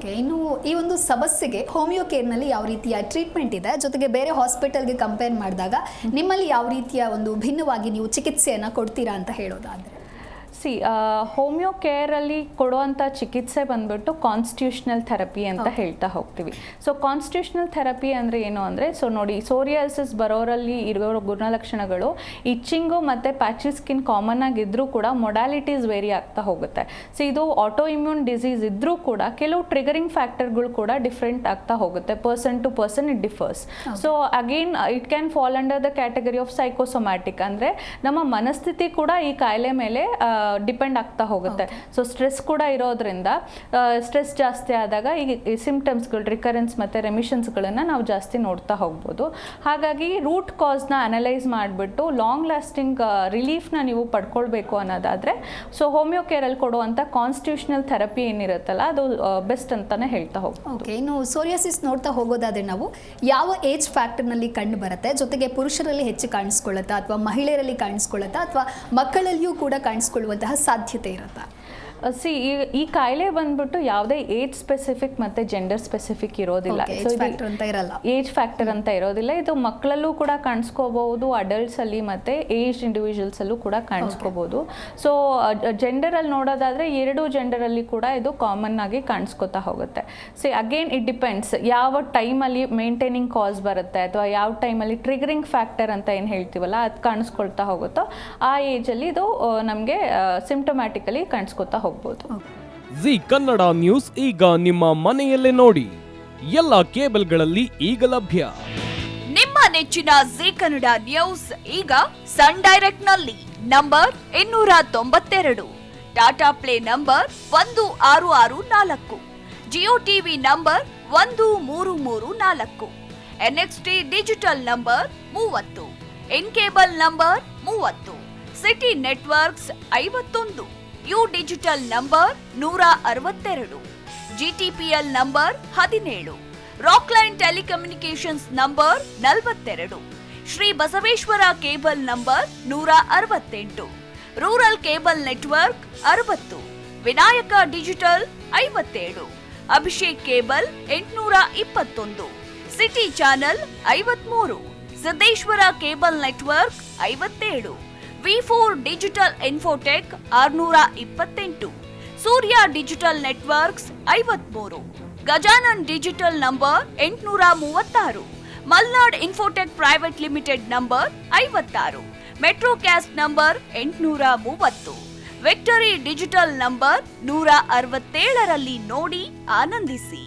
Okay, ಇನ್ನು ಈ ಒಂದು ಸಮಸ್ಯೆಗೆ ಹೋಮಿಯೋ ಕೇರ್ನಲ್ಲಿ ಯಾವ ರೀತಿಯ ಟ್ರೀಟ್ಮೆಂಟ್ ಇದೆ, ಜೊತೆಗೆ ಬೇರೆ ಹಾಸ್ಪಿಟಲ್ಗೆ ಕಂಪೇರ್ ಮಾಡಿದಾಗ ನಿಮ್ಮಲ್ಲಿ ಯಾವ ರೀತಿಯ ಒಂದು ಭಿನ್ನವಾಗಿ ನೀವು ಚಿಕಿತ್ಸೆಯನ್ನು ಕೊಡ್ತೀರಾ ಅಂತ ಹೇಳೋದಾದರೆ? ಹೋಮಿಯೋ ಕೇರಲ್ಲಿ ಕೊಡುವಂಥ ಚಿಕಿತ್ಸೆ ಬಂದ್ಬಿಟ್ಟು ಕಾನ್ಸ್ಟಿಟ್ಯೂಷನಲ್ ಥೆರಪಿ ಅಂತ ಹೇಳ್ತಾ ಹೋಗ್ತೀವಿ. ಸೊ ಕಾನ್ಸ್ಟಿಟ್ಯೂಷನಲ್ ಥೆರಪಿ ಅಂದರೆ ಏನು ಅಂದರೆ, ಸೊ ನೋಡಿ, ಸೋರಿಯಾಸಿಸ್ ಬರೋರಲ್ಲಿ ಇರೋ ಗುಣಲಕ್ಷಣಗಳು ಇಚ್ಚಿಂಗು ಮತ್ತು ಪ್ಯಾಚಿ ಸ್ಕಿನ್ ಕಾಮನ್ ಆಗಿದ್ದರೂ ಕೂಡ ಮೊಡಾಲಿಟೀಸ್ ವೇರಿ ಆಗ್ತಾ ಹೋಗುತ್ತೆ. ಸೊ ಇದು ಆಟೋ ಇಮ್ಯೂನ್ ಡಿಸೀಸ್ ಇದ್ದರೂ ಕೂಡ ಕೆಲವು ಟ್ರಿಗರಿಂಗ್ ಫ್ಯಾಕ್ಟರ್ಗಳು ಕೂಡ ಡಿಫ್ರೆಂಟ್ ಆಗ್ತಾ ಹೋಗುತ್ತೆ. Person to person it differs. So again it can fall under the category of psychosomatic, ಅಂದರೆ ನಮ್ಮ ಮನಸ್ಥಿತಿ ಕೂಡ ಈ ಕಾಯಿಲೆ ಮೇಲೆ ಡಿಪೆಂಡ್ ಆಗ್ತಾ ಹೋಗುತ್ತೆ. ಸೊ ಸ್ಟ್ರೆಸ್ ಕೂಡ ಇರೋದ್ರಿಂದ ಸ್ಟ್ರೆಸ್ ಜಾಸ್ತಿ ಆದಾಗ ಈ ಸಿಂಪ್ಟಮ್ಸ್ಗಳು, ರಿಕರೆನ್ಸ್ ಮತ್ತು ರೆಮಿಷನ್ಸ್ಗಳನ್ನು ನಾವು ಜಾಸ್ತಿ ನೋಡ್ತಾ ಹೋಗ್ಬೋದು. ಹಾಗಾಗಿ ರೂಟ್ ಕಾಸ್ನ ಅನಲೈಸ್ ಮಾಡಿಬಿಟ್ಟು ಲಾಂಗ್ ಲಾಸ್ಟಿಂಗ್ ರಿಲೀಫ್ನ ನೀವು ಪಡ್ಕೊಳ್ಬೇಕು ಅನ್ನೋದಾದರೆ ಸೊ ಹೋಮಿಯೋ ಕೇರಲ್ಲಿ ಕೊಡುವಂಥ ಕಾನ್ಸ್ಟಿಟ್ಯೂಷನಲ್ ಥೆರಪಿ ಏನಿರುತ್ತಲ್ಲ ಅದು ಬೆಸ್ಟ್ ಅಂತಲೇ ಹೇಳ್ತಾ ಹೋಗ್ಬೋದು. ಓಕೆ, ಇನ್ನು ಸೋರಿಯಾಸಿಸ್ ನೋಡ್ತಾ ಹೋಗೋದಾದರೆ ನಾವು ಯಾವ ಏಜ್ ಫ್ಯಾಕ್ಟರ್ನಲ್ಲಿ ಕಂಡು ಬರುತ್ತೆ, ಜೊತೆಗೆ ಪುರುಷರಲ್ಲಿ ಹೆಚ್ಚು ಕಾಣಿಸ್ಕೊಳ್ಳುತ್ತಾ ಅಥವಾ ಮಹಿಳೆಯರಲ್ಲಿ ಕಾಣಿಸ್ಕೊಳ್ಳುತ್ತಾ ಅಥವಾ ಮಕ್ಕಳಲ್ಲಿಯೂ ಕೂಡ ಕಾಣಿಸ್ಕೊಳ್ಳುವಂತಹ ಸಾಧ್ಯತೆ ಇರುತ್ತಾ? ಈ ಕಾಯಿಲೆ ಬಂದ್ಬಿಟ್ಟು ಯಾವುದೇ ಏಜ್ ಸ್ಪೆಸಿಫಿಕ್ ಮತ್ತು ಜೆಂಡರ್ ಸ್ಪೆಸಿಫಿಕ್ ಇರೋದಿಲ್ಲ. ಸೊ ಏಜ್ ಫ್ಯಾಕ್ಟರ್ ಅಂತ ಇರೋದಿಲ್ಲ. ಇದು ಮಕ್ಕಳಲ್ಲೂ ಕೂಡ ಕಾಣಿಸ್ಕೋಬಹುದು, ಅಡಲ್ಟ್ಸಲ್ಲಿ ಮತ್ತು ಏಜ್ ಇಂಡಿವಿಜುವಲ್ಸಲ್ಲೂ ಕೂಡ ಕಾಣಿಸ್ಕೋಬಹುದು. ಸೊ ಜೆಂಡರಲ್ಲಿ ನೋಡೋದಾದರೆ 2 ಜೆಂಡರಲ್ಲಿ ಕೂಡ ಇದು ಕಾಮನ್ ಆಗಿ ಕಾಣಿಸ್ಕೋತಾ ಹೋಗುತ್ತೆ. ಅಗೇನ್ ಇಟ್ ಡಿಪೆಂಡ್ಸ್ ಯಾವ ಟೈಮಲ್ಲಿ ಮೇಂಟೈನಿಂಗ್ ಕಾಸ್ ಬರುತ್ತೆ ಅಥವಾ ಯಾವ ಟೈಮಲ್ಲಿ ಟ್ರಿಗರಿಂಗ್ ಫ್ಯಾಕ್ಟರ್ ಅಂತ ಏನು ಹೇಳ್ತೀವಲ್ಲ ಅದು ಕಾಣಿಸ್ಕೊಳ್ತಾ ಹೋಗುತ್ತೋ ಆ ಏಜಲ್ಲಿ ಇದು ನಮಗೆ ಸಿಂಪ್ಟಮ್ಯಾಟಿಕಲಿ ಕಾಣಿಸ್ಕೋತಾ ಹೋಗ್ಬೋದು. ಜಿ ಕನ್ನಡ ನ್ಯೂಸ್ ಈಗ ನಿಮ್ಮ ಮನೆಯಲ್ಲೇ ನೋಡಿ, ಎಲ್ಲ ಕೇಬಲ್ಗಳಲ್ಲಿ ಈಗ ಲಭ್ಯ. ನಿಮ್ಮ ನೆಚ್ಚಿನ ಜಿ ಕನ್ನಡ ನ್ಯೂಸ್ ಈಗ ಸನ್ ಡೈರೆಕ್ಟ್ ನಲ್ಲಿ number 292, Tata play number 1664, Jio TV number 1334, NXT digital number 30, in cable number 30, city networks 51, U digital number 162, GTPL number 17, Rockline telecommunications number 42, Shri Basaveshwara cable number 168, rural cable network 60, Vinayaka digital 57, Abhishek cable 821, city channel 53, Siddeshwara cable network 57, V4 digital Infotech 628, Surya digital networks 53, Gajanan digital number 836, Malnad Infotech private limited number 56, Metrocast number 830, victory digital number 167ರಲ್ಲಿ ನೋಡಿ ಆನಂದಿಸಿ.